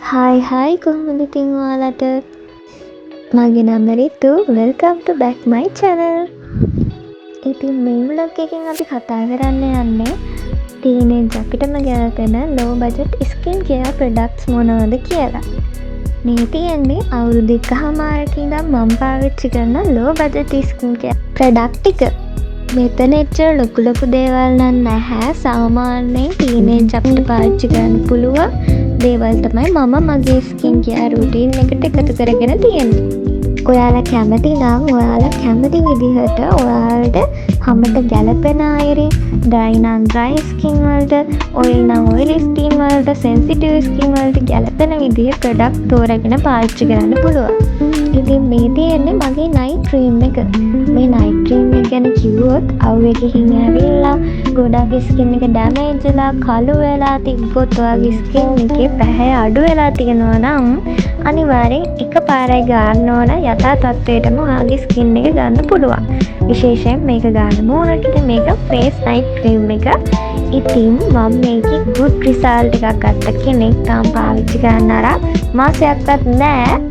Hi කොහොමද ඉතින් ඔයාලට? මගේ නම රිතු. වෙල්කම් ටු බැක් මයි channel. ඉතින් මේ vlog එකෙන් අපි කතා කරන්න යන්නේ ටීනේජ් අපිටම ගැලපෙන low budget skin care products මොනවද කියලා. මේ තියෙන්නේ අවුරුදු 1.5 ඉඳන් මම පාවිච්චි කරන low budget skin care product ටික. මෙතන එච්චර ලොකු දේවල් නම් නැහැ. සාමාන්‍යයෙන් ටීනේජ් අපිට පාවිච්චි කරන්න පුළුවන් දේවල් තමයි මම මගේ ස්කින් කෙයාර් රූටින් එකට එකතු කරගෙන තියෙන්නේ. ඔයාලා කැමති නම් ඔයාලා කැමති විදිහට ඔයාලට හැමත ගැලපෙන අයරින් ඩ්‍රයි නම් ඩ්‍රයි ස්කින් වලට, ඔයිල් නම් ඔයිලි ස්කින් වලට, සෙන්සිටිව් ස්කින් වලට ගැලපෙන විදිහේ ප්‍රොඩක්ට් තෝරගෙන පාවිච්චි කරන්න පුළුවන්. ඉතින් මේ තියෙන්නේ මගේ නයිට් ක්‍රීම් එක. මේ නයිට් ක්‍රීම් එක ගැන කිව්වොත් අවුවේ ගිහින් ඇවිල්ලා ගොඩක් ස්කින් එක ඩැමේජ් වෙලා කළු වෙලා තිබ්බොත් ඔයාගේ ස්කින් එකේ පැහැ අඩු වෙලා තියෙනවා නම් අනිවාර්යෙන් එකපාරයි ගන්න ඕන යථා තත්ත්වයටම ඔයාගේ ස්කින් එක ගන්න පුළුවන්. විශේෂයෙන් මේක ගන්න මූණට මේක ෆේස් නයිට් ක්‍රීම් එක. ඉතින් මම මේකේ good result එකක් ගත්ත කෙනෙක්. තාම පාවිච්චි කරන්න අර මාසයක්වත් නැහැ.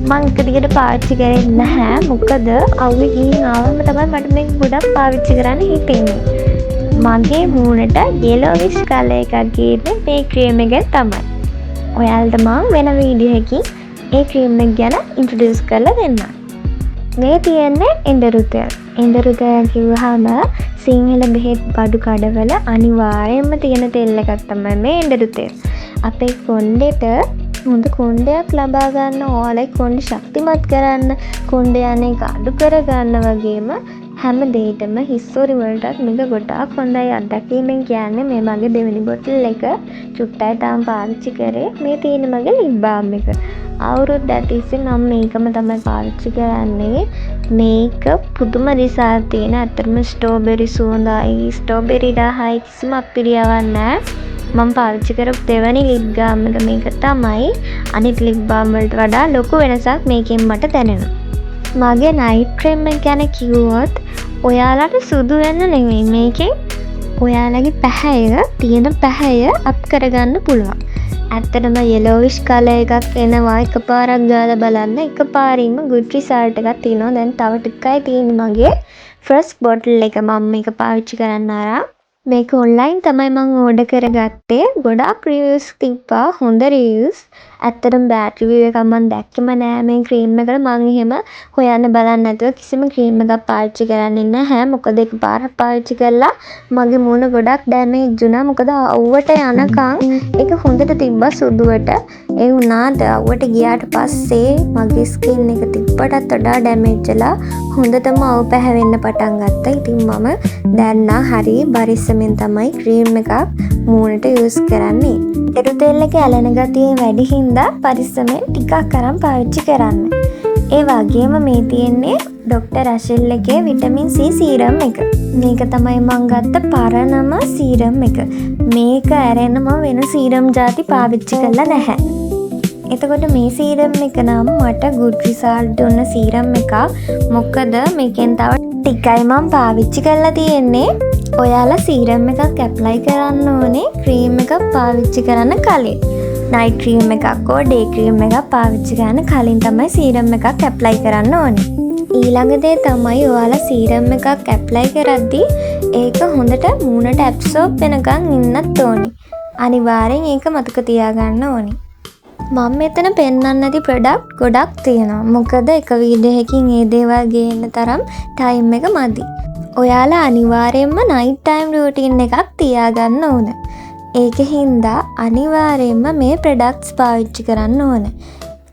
මං එක දිගට පාවිච්චි කරේ නැහැ. මොකද අවුවේ ගිහින් ආවම තමයි මට මේක ගොඩක් පාවිච්චි කරන්න හිතෙන්නේ. මගේ මූණට yellowish colour එකක් ගේන්නේ මේ ක්‍රීම් එකෙන් තමයි. ඔයාලට මම වෙන වීඩියෝ එකකින් ඒ ක්‍රීම් එක ගැන ඉන්ට්‍රොඩියුස් කරලා දෙන්නම්. මේ තියෙන්නේ එඬරුතෙල්. එඬරුතෙල් කිව්වහම සිංහල බෙහෙත් බඩු කඩවල අනිවාර්යයෙන්ම තියෙන තෙල් එකක් තමයි මේ එඬරුතෙල්. අපේ කොණ්ඩෙට හොඳ කොණ්ඩයක් ලබා ගන්න, ඔයාලගේ කොණ්ඩේ ශක්තිමත් කරන්න, කොණ්ඩේ යන්නේ අඩු කරගන්න වගේම හැම දෙයකම හිස්තොරි වලටත් මේක ගොඩාක් හොඳයි. අත්දැකීමෙන් කියන්නේ මේ මගේ දෙවෙනි බොටල් එක චුට්ටයි තාම පාවිච්චි කරේ. මේ තියෙන මගේ ලිප් බාම් එක. අවුරුද්දක් තිස්සේ මම මේකම තමයි පාවිච්චි කරන්නේ. මේක පුදුම රිසල්ට් තියෙන. අතරම ස්ට්‍රෝබෙරි සුවඳයි, ස්ට්‍රෝබෙරි රහයි කිසිම අපිරියාවක් නැහැ. මම පාවිච්චි කරපු දෙවෙනි ලිප් බාම් එක මේක තමයි. අනිත් ලිප් බාම් වලට වඩා ලොකු වෙනසක් මේකෙන් මට දැනෙනවා. මගේ නයිට් ක්‍රීම් එක ගැන කිව්වොත් ඔයාලට සුදු වෙන්න නෙමෙයි, මේකෙන් ඔයාලගේ පැහැය තියෙන පැහැය අප් කරගන්න පුළුවන්. ඇත්තටම yellowish colour එකක් එනවා. එකපාරක් ගාලා බලන්න එකපාරින්ම good result එකක් තියෙනවා. දැන් තව ටිකයි තියෙන්නේ මගේ first bottle එක. මම මේක පාවිච්චි කරන්න ආරා. මේක ඔන්ලයින් තමයි මම ඕඩර් කරගත්තේ. ගොඩාක් රිවිව්ස් තිබ්බා, හොඳ රිවිව්ස්. ඇත්තටම බෑඩ් රිවිව් එකක් මම දැක්කම නෑ මේ ක්‍රීම් එකට. මම එහෙම හොයන්න බලන්න නැතුව කිසිම ක්‍රීම් එකක් පාවිච්චි කරන්නේ නැහැ. මොකද එකපාරක් පාවිච්චි කළා මගේ මූණ ගොඩක් ඩැමේජ් වුණා. මොකද අවුවට යනකම් ඒක හොඳට තිබ්බා සුදුවට. ඒ වුණාට අවුවට ගියාට පස්සේ මගේ ස්කින් එක තිබ්බටත් වඩා ඩැමේජ් වෙලා හොඳටම අවු පැහැවෙන්න පටන් ගත්තා. ඉතින් මම දැන් නම් හරි බරිස්සමෙන් තමයි ක්‍රීම් එකක් මූණට යූස් කරන්නේ. එඬරුතෙල් එක ඇලෙන ගතිය වැඩි හින්දා පරිස්සමෙන් ටිකක් අරන් පාවිච්චි කරන්න. ඒ වගේම මේ තියෙන්නේ ඩොක්ටර් රෂෙල් එකේ විටමින් C සීරම් එක. මේක තමයි මම ගත්ත පරණම සීරම් එක. මේක ඇරෙන්න මම වෙන සීරම් ಜಾති පාවිච්චි කරලා නැහැ. එතකොට මේ සීරම් එක නම් මට good result දුන්න සීරම් එකක්. මොකද මේකෙන් තව ටිකයි මම පාවිච්චි කරලා තියෙන්නේ. ඔයාලා සීරම් එකක් ඇප්ලයි කරන්න ඕනේ ක්‍රීම් එකක් පාවිච්චි කරන්න කලින්. නයිට් ක්‍රීම් එකක් හෝ ඩේ ක්‍රීම් එකක් පාවිච්චි කරන්න කලින් තමයි සීරම් එකක් ඇප්ලයි කරන්න ඕනේ. ඊළඟ දේ තමයි ඔයාලා සීරම් එකක් ඇප්ලයි කරද්දී ඒක හොඳට මූණට ඇබ්සෝබ් වෙනකන් ඉන්නත් ඕනේ. අනිවාර්යෙන් ඒක මතක තියාගන්න ඕනේ. මම මෙතන පෙන්වන්න නැති ප්‍රොඩක්ට් ගොඩක් තියෙනවා. මොකද එක වීඩියෝ එකකින් මේ දේවල් ගේන්න තරම් ටයිම් එක මදි. ඔයාලා අනිවාර්යෙන්ම නයිට් ටයිම් රූටින් එකක් තියාගන්න ඕන. ඒක හින්දා අනිවාර්යෙන්ම මේ ප්‍රොඩක්ට්ස් පාවිච්චි කරන්න ඕන.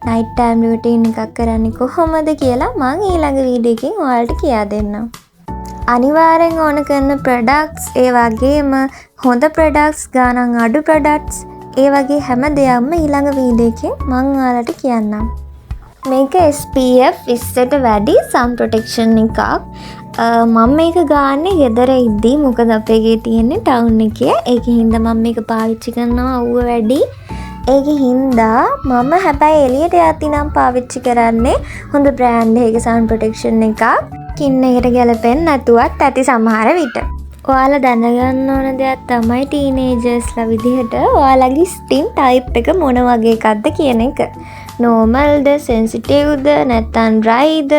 නයිට් ටයිම් රූටින් එකක් කරන්නේ කොහොමද කියලා මම ඊළඟ වීඩියෝ එකකින් ඔයාලට කියා දෙන්නම්. අනිවාර්යෙන් ඕන කරන ප්‍රොඩක්ට්ස්, ඒ වගේම හොඳ ප්‍රොඩක්ට්ස්, ගානක් අඩු ප්‍රොඩක්ට්ස්, ඒ වගේ හැම දෙයක්ම ඊළඟ වීඩියෝ එකේ මම ඔයාලට කියන්නම්. මේක SPF 20ට වැඩි sun protection එකක්. මම මේක ගාන්නේ ගෙදර ඉද්දී. මොකද අපේ ගේ තියෙන්නේ ටවුන් එකේ. ඒක හින්දා මම මේක පාවිච්චි කරනවා අවුව වැඩි. ඒක හින්දා මම හැබැයි එළියට යද්දී නම් පාවිච්චි කරන්නේ හොඳ බ්‍රෑන්ඩ් එකක sun protection එකක්. ස්කින් එකට ගැලපෙන්නේ නැතුවත් ඇති සමහර විට. ඔයාලා දැනගන්න ඕන දෙයක් තමයි ටීනේජර්ස්ලා විදිහට ඔයාලගේ ස්කින් ටයිප් එක මොන වගේ එකක්ද කියන එක. නෝමල්ද, සෙන්සිටිව්ද, නැත්නම් ඩ්‍රයිද,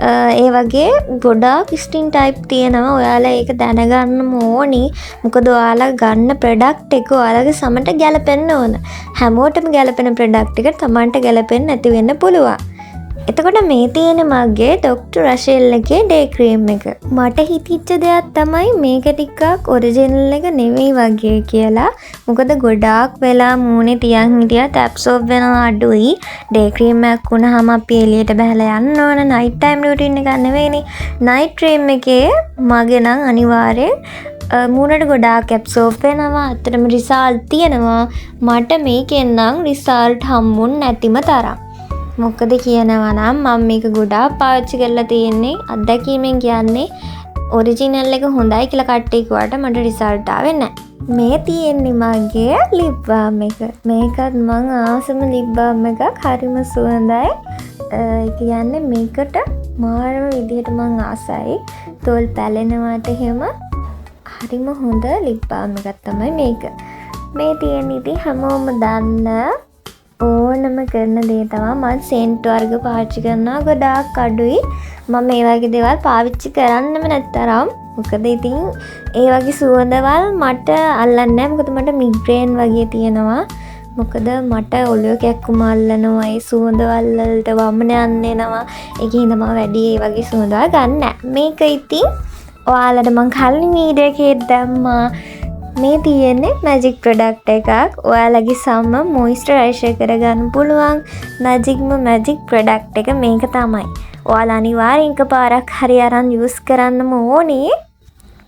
ඒ වගේ ගොඩාක් ස්කින් ටයිප් තියෙනවා. ඔයාලා ඒක දැනගන්නම ඕනි. මොකද ඔයාලා ගන්න ප්‍රොඩක්ට් එක ඔයාලගේ සමට ගැලපෙන්න ඕන. හැමෝටම ගැලපෙන ප්‍රොඩක්ට් එක තමන්ට ගැලපෙන්නේ නැති වෙන්න පුළුවන්. එතකොට මේ තියෙන මගේ ඩොක්ටර් රෂෙල් එකේ ඩේ ක්‍රීම් එක. මට හිතිච්ච දෙයක් තමයි මේක ටිකක් ඔරිජිනල් එක නෙවෙයි වගේ කියලා. මොකද ගොඩාක් වෙලා මූණේ තියන් හිටියත් ඇබ්සෝබ් වෙනවා අඩුයි. ඩේ ක්‍රීම් එකක් වුණාම අපි එළියට බහලා යන්න ඕන. නයිට් ටයිම් රුටින් එකක් නෙවෙයිනේ. නයිට් ක්‍රීම් එකේ මගේ නම් අනිවාර්යෙන් මූණට ගොඩාක් ඇබ්සෝබ් වෙනවා. අතරම රිසල්ට් තියෙනවා. මට මේකෙන් නම් රිසල්ට් හම්බුන් නැතිම තරම්. මොකද කියනවා නම් මම මේක ගොඩාක් පාවිච්චි කරලා තියෙන්නේ. අත්දැකීමෙන් කියන්නේ ඔරිජිනල් එක හොඳයි කියලා කට්ටිය කිව්වට මට රිසල්ට් ආවේ නැහැ. මේ තියෙන්නේ මගේ ලිප් බාම් එක. මේකත් මං ආසම ලිප් බාම් එකක්. හරිම සුවඳයි. ඒ කියන්නේ මේකට මාරම විදිහට මං ආසයි. තොල් පැලෙනවට එහෙම හරිම හොඳ ලිප් බාම් එකක් තමයි මේක. මේ තියෙන ඉතින් හැමෝම දන්න ඕනම කරන දේ තමයි මම සෙන්ට් වර්ග පාවිච්චි කරනවා ගොඩාක් අඩුයි. මම මේ වගේ දේවල් පාවිච්චි කරන්නෙම නැත්තරම්. මොකද ඉතින් ඒ වගේ සුවඳවල් මට අල්ලන්නේ නැහැ. මොකද මට මිග්‍රේන් වගේ තියෙනවා. මොකද මට ඔළුව කැක්කුම අල්ලනවා. ඒ සුවඳවල් වලට වමන යන්න එනවා. ඒකින්ද මම වැඩි ඒ වගේ සුවඳවල් ගන්න නැහැ. මේක ඉතින් ඔයාලට මං කලින් වීඩියෝ එකේ දැම්මා. මේ තියෙන්නේ මැජික් ප්‍රොඩක්ට් එකක්. ඔයාලගේ සම මොයිස්චරයිසර් කරගන්න පුළුවන් මැජික්ම මැජික් ප්‍රොඩක්ට් එක මේක තමයි. ඔයාලා අනිවාර්යෙන් එකපාරක් හරි අරන් යූස් කරන්නම ඕනේ.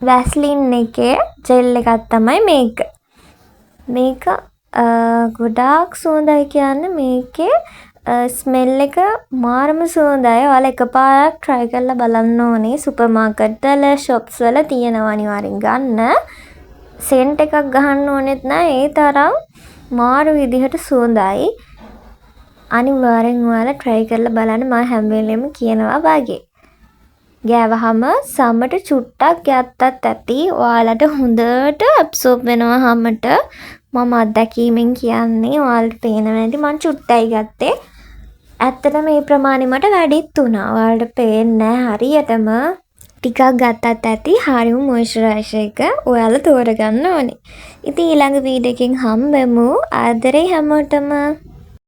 වැස්ලින් එකේ ජෙල් එකක් තමයි මේක. මේක ගොඩාක් සුවඳයි කියන්නේ මේකේ ස්මෙල් එක මාරම සුවඳයි. ඔයාලා එකපාරක් try කරලා බලන්න ඕනේ. සුපර් මාකට් වල shops වල තියෙනවා අනිවාර්යෙන් ගන්න. සෙන්ට් එකක් ගහන්න ඕනෙත් නෑ. ඒ තරම් මාරු විදිහට සුවඳයි. අනිවාර්යෙන් ඔයාලා try කරලා බලන්න. මම හැම වෙලෙම කියනවා වගේ. ගෑවහම සමට චුට්ටක් යත්තත් ඇති. ඔයාලට හොඳට ඇබ්සෝබ් වෙනවා හැමට. මම අත්දැකීමෙන් කියන්නේ ඔයාලට පේනවා නැති මං චුට්ටයි ගත්තේ. ඇත්තටම මේ ප්‍රමාණය මට වැඩිත් වුණා. ඔයාලට පේන්නේ නැහැ හරියටම. ටිකක් ගත්තත් ඇති. හරිම මොයිස්චරයිසර් එක ඔයාලා තෝරගන්න ඕනේ. ඉතින් ඊළඟ වීඩියෝ එකකින් හම්බෙමු. ආදරේ හැමෝටම.